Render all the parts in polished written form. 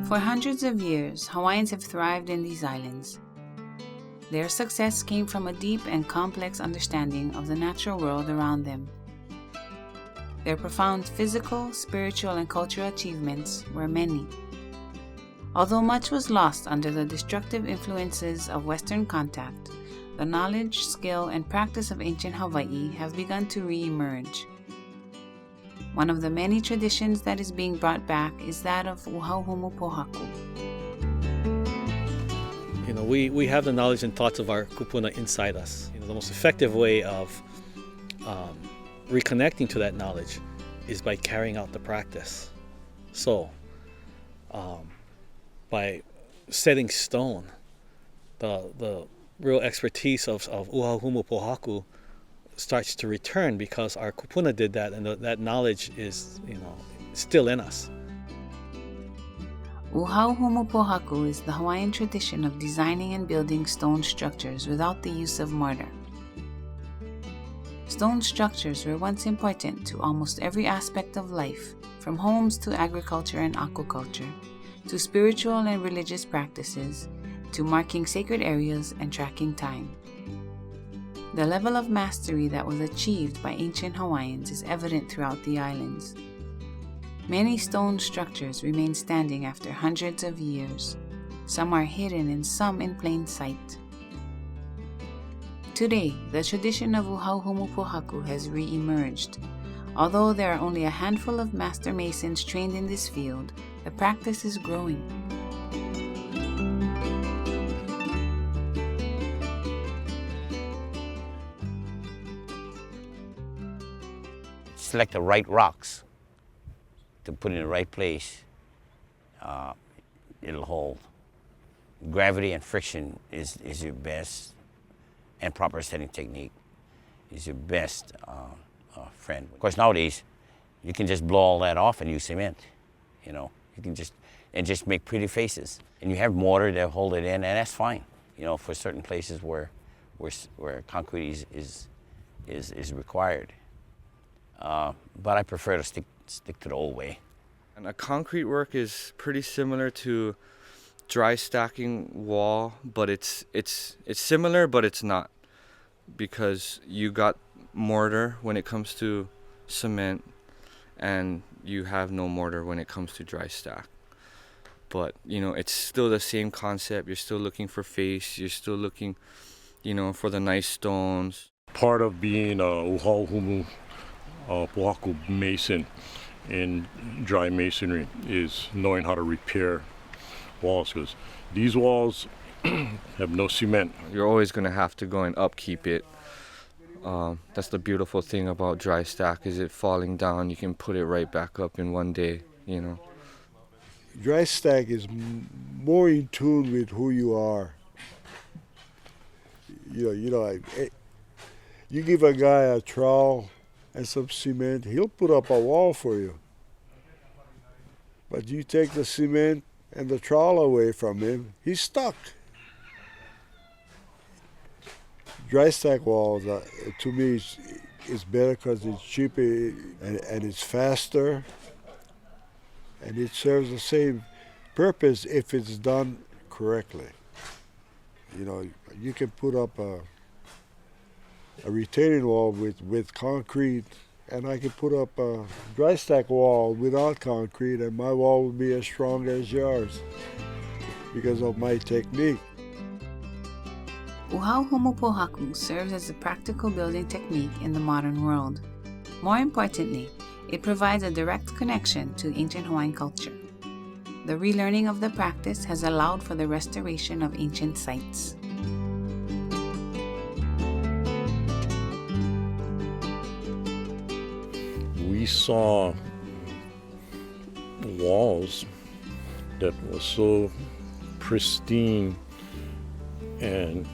For hundreds of years, Hawaiians have thrived in these islands. Their success came from a deep and complex understanding of the natural world around them. Their profound physical, spiritual, and cultural achievements were many. Although much was lost under the destructive influences of Western contact, the knowledge, skill, and practice of ancient Hawaii have begun to re-emerge. One of the many traditions that is being brought back is that of Uhau Humu Pohaku. We have the knowledge and thoughts of our kupuna inside us. The most effective way of reconnecting to that knowledge is by carrying out the practice. So, by setting stone, the real expertise of Uhau Humu Pohaku starts to return because our kupuna did that, and that knowledge is, still in us. Uhau Humu Pohaku is the Hawaiian tradition of designing and building stone structures without the use of mortar. Stone structures were once important to almost every aspect of life, from homes to agriculture and aquaculture, to spiritual and religious practices, to marking sacred areas and tracking time. The level of mastery that was achieved by ancient Hawaiians is evident throughout the islands. Many stone structures remain standing after hundreds of years. Some are hidden and some in plain sight. Today, the tradition of Uhau Humu Pohaku has re-emerged. Although there are only a handful of master masons trained in this field, the practice is growing. Select the right rocks to put in the right place. It'll hold. Gravity and friction is your best, and proper setting technique is your best friend. Of course, nowadays you can just blow all that off and use cement. You can just make pretty faces, and you have mortar that hold it in, and that's fine. For certain places where concrete is required. But I prefer to stick to the old way. And a concrete work is pretty similar to dry stacking wall, but it's similar, but it's not, because you got mortar when it comes to cement, and you have no mortar when it comes to dry stack. But it's still the same concept. You're still looking for face. You're still looking, for the nice stones. Part of being a Uhau Humu Pohaku mason in dry masonry is knowing how to repair walls, because these walls have no cement. You're always going to have to go and upkeep it. That's the beautiful thing about dry stack, is it falling down, you can put it right back up in one day. Dry stack is more in tune with who you are. You give a guy a trowel and some cement, he'll put up a wall for you. But you take the cement and the trowel away from him, he's stuck. Dry stack walls, to me, is better because it's cheaper and it's faster, and it serves the same purpose if it's done correctly. You can put up a retaining wall with concrete, and I can put up a dry stack wall without concrete, and my wall will be as strong as yours because of my technique. Uhau Humu Pohaku serves as a practical building technique in the modern world. More importantly, it provides a direct connection to ancient Hawaiian culture. The relearning of the practice has allowed for the restoration of ancient sites. We saw walls that were so pristine, and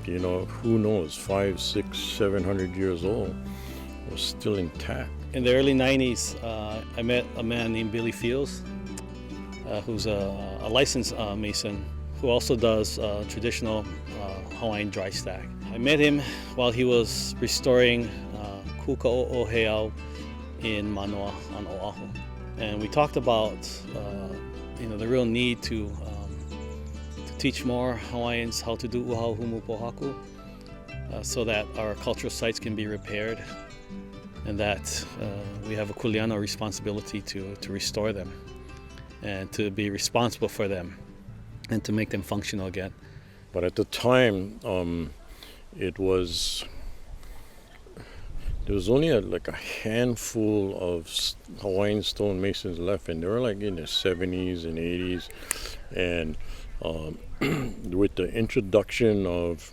who knows, 500, 600, 700 years old, was still intact. In the early 90s, I met a man named Billy Fields, who's a licensed mason who also does traditional Hawaiian dry stack. I met him while he was restoring Kukao'oheau in Manoa on Oahu. And we talked about the real need to teach more Hawaiians how to do Uhau Humu Pohaku, so that our cultural sites can be repaired, and that we have a kuleana responsibility to restore them and to be responsible for them and to make them functional again. But at the time, there was only like a handful of Hawaiian stonemasons left, and they were like in their 70s and 80s. And with the introduction of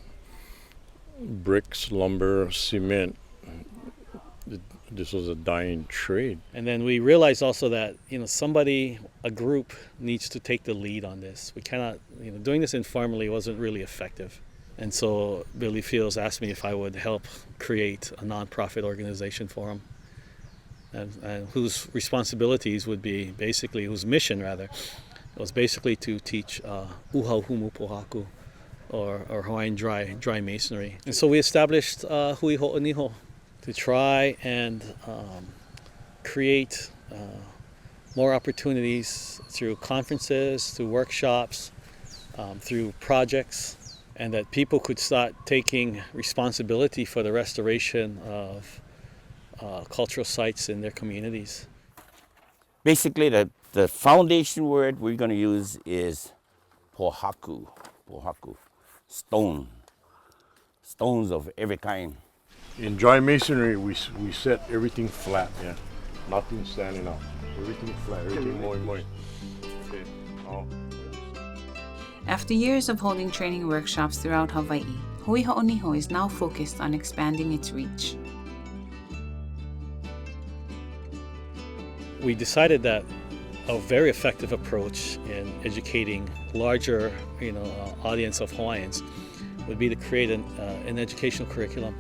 bricks, lumber, cement, this was a dying trade. And then we realized also that a group needs to take the lead on this. We cannot, doing this informally wasn't really effective. And so Billy Fields asked me if I would help create a nonprofit organization for him, and whose responsibilities would be basically, whose mission rather, was basically to teach Uhau Humu Pohaku, or Hawaiian dry masonry. And so we established Hui Ho'oniho to try and create more opportunities through conferences, through workshops, through projects, and that people could start taking responsibility for the restoration of cultural sites in their communities. Basically, the foundation word we're going to use is pohaku, stones of every kind. In dry masonry, we set everything flat, yeah, nothing standing up, everything flat, everything moi. Okay. Oh. After years of holding training workshops throughout Hawaii, Hui Ho'oniho is now focused on expanding its reach. We decided that a very effective approach in educating larger, audience of Hawaiians would be to create an educational curriculum.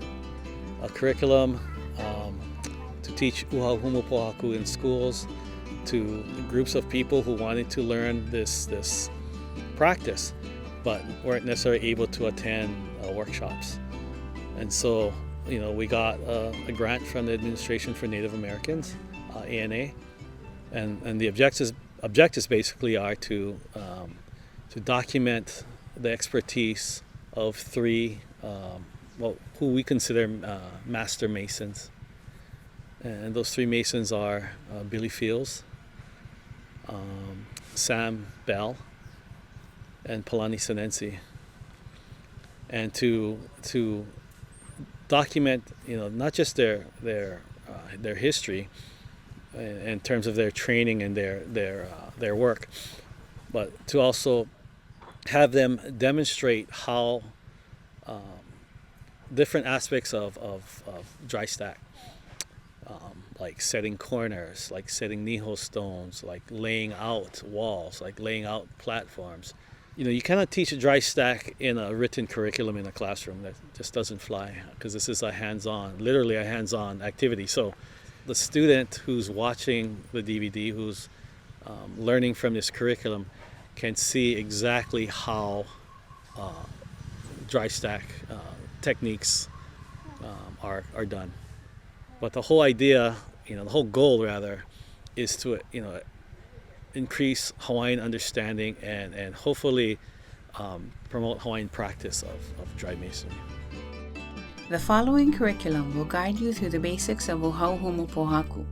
A curriculum to teach Uhau Humu Pohaku in schools to groups of people who wanted to learn this practice, but weren't necessarily able to attend workshops. And so, we got a grant from the Administration for Native Americans, ANA, and the objectives basically are to document the expertise of three who we consider master masons. And those three masons are Billy Fields, Sam Bell, and Palani Senensi. And to document, not just their history in terms of their training and their work, but to also have them demonstrate how different aspects of dry stack, like setting corners, like setting niho stones, like laying out walls, like laying out platforms. You cannot teach a dry stack in a written curriculum in a classroom. That just doesn't fly, because this is literally a hands-on activity. So the student who's watching the DVD, who's learning from this curriculum, can see exactly how dry stack techniques are done. But the whole idea, the whole goal rather, is to increase Hawaiian understanding and hopefully promote Hawaiian practice of dry masonry. The following curriculum will guide you through the basics of Uhau Humu Pohaku.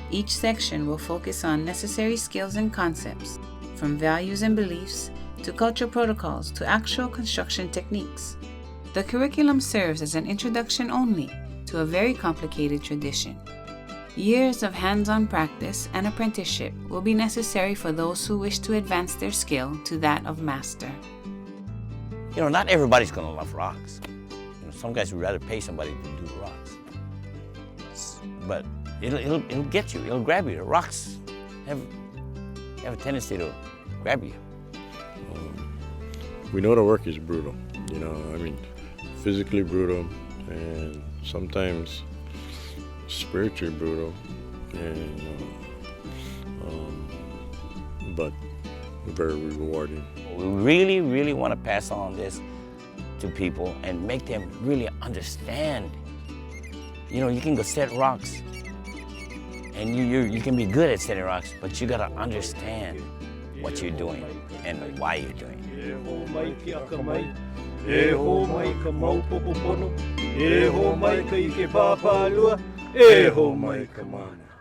Each section will focus on necessary skills and concepts, from values and beliefs to cultural protocols to actual construction techniques. The curriculum serves as an introduction only to a very complicated tradition. Years of hands-on practice and apprenticeship will be necessary for those who wish to advance their skill to that of master. Not everybody's going to love rocks. Some guys would rather pay somebody to do the rocks. But it'll get you, it'll grab you. The rocks have a tendency to grab you. We know the work is brutal, physically brutal, and sometimes spiritually brutal, and but very rewarding. We really, really want to pass on this to people and make them really understand. You can go set rocks, and you can be good at setting rocks, but you got to understand what you're doing and why you're doing it. E ho mai ki akamai, e ho mai ka maupopopono, e ho mai ka ike pāpālua, e ho mai ka mana.